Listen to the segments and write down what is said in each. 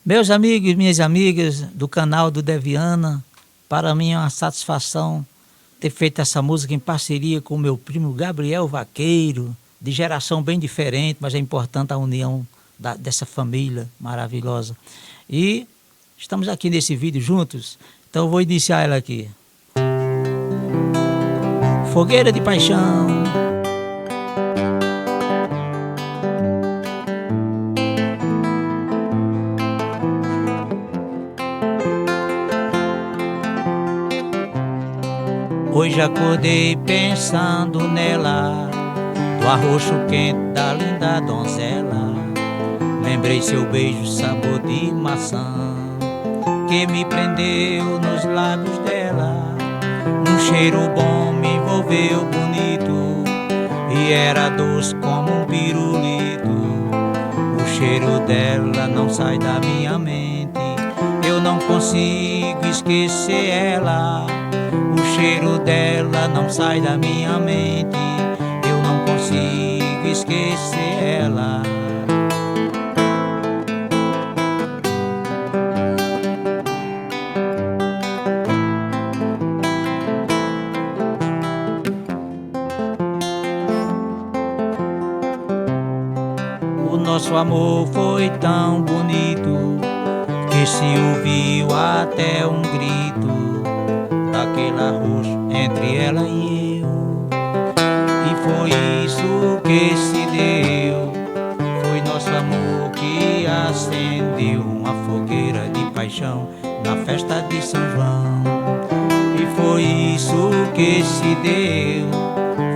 Meus amigos e minhas amigas do canal do Deviana, para mim é uma satisfação ter feito essa música em parceria com o meu primo Gabriel Vaqueiro, de geração bem diferente, mas é importante a união dessa família maravilhosa. E estamos aqui nesse vídeo juntos, então eu vou iniciar ela aqui. Fogueira de paixão. Hoje acordei pensando nela, do arroxo quente da linda donzela. Lembrei seu beijo, sabor de maçã, que me prendeu nos lábios dela. Um cheiro bom me envolveu bonito, e era doce como um pirulito. O cheiro dela não sai da minha mente, eu não consigo esquecer ela. O cheiro dela não sai da minha mente, eu não consigo esquecer ela. O nosso amor foi tão bonito que se ouviu até um grito daquele arroxo entre ela e eu. E foi isso que se deu, foi nosso amor que acendeu uma fogueira de paixão na festa de São João. E foi isso que se deu,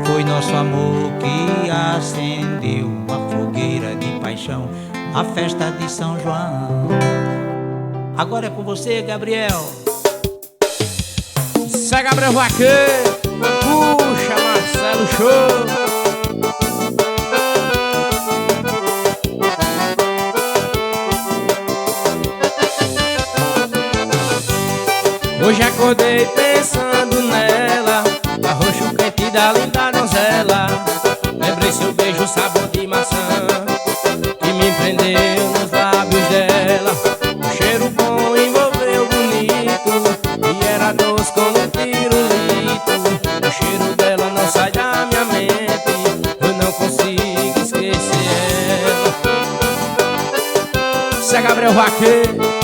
foi nosso amor que acendeu uma fogueira de paixão na festa de São João. Agora é com você, Gabriel. Isso é Gabriel Vaqueiro, puxa Marcelo Show. Hoje acordei pensando nela, arroxo quente da linda donzela. Lembrei seu beijo, sabor de maçã, que me prendeu nos lábios dela. O cheiro bom envolveu bonito, e era doce como um pirulito. O cheiro dela não sai da minha mente, eu não consigo esquecer ela. Isso é Gabriel Vaqueiro.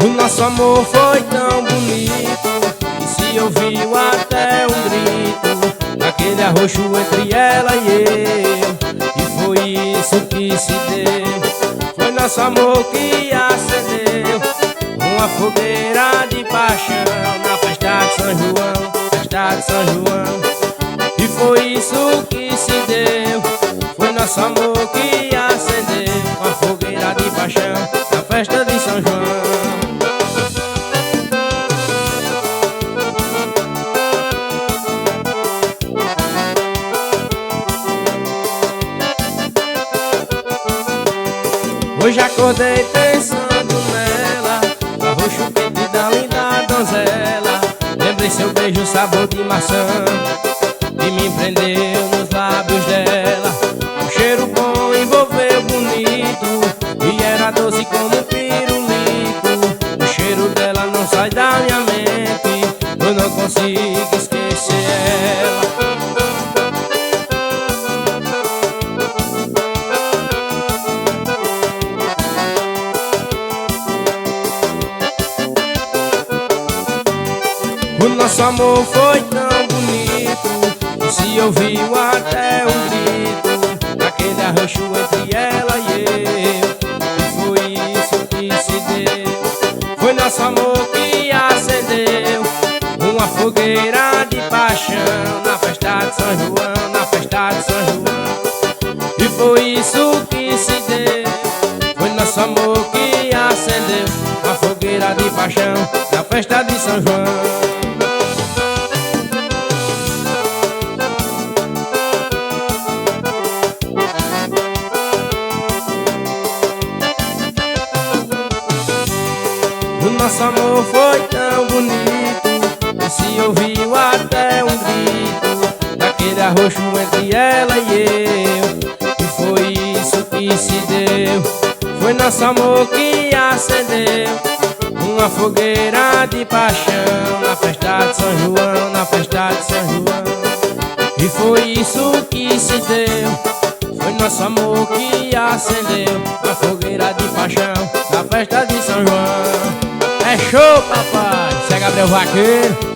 O nosso amor foi tão bonito que se ouviu até um grito daquele arroxo entre ela e eu. E foi isso que se deu, foi nosso amor que acendeu uma fogueira de paixão na festa de São João, festa de São João. E foi isso que se deu, foi nosso amor que acendeu uma fogueira de paixão na festa de São João. Hoje acordei pensando nela, o arroxo quente da linda donzela. Lembrei seu beijo, sabor de maçã, que me prendeu nos lábios dela. Um cheiro bom envolveu bonito, e era doce como um pirulito. O cheiro dela não sai da minha mente, eu não consigo esquecer ela. O nosso amor foi tão bonito que se ouviu até um grito daquele arroxo entre ela e eu. E foi isso que se deu, foi nosso amor que acendeu uma fogueira de paixão na festa de São João, na festa de São João. E foi isso que se deu, foi nosso amor que acendeu uma fogueira de paixão na festa de São João. O nosso amor foi tão bonito que se ouviu até um grito arroxo entre ela e eu. E foi isso que se deu, foi nosso amor que acendeu uma fogueira de paixão na festa de São João, na festa de São João. E foi isso que se deu, foi nosso amor que acendeu a fogueira de paixão na festa de São João. É show, papai! Isso é Gabriel Vaqueiro.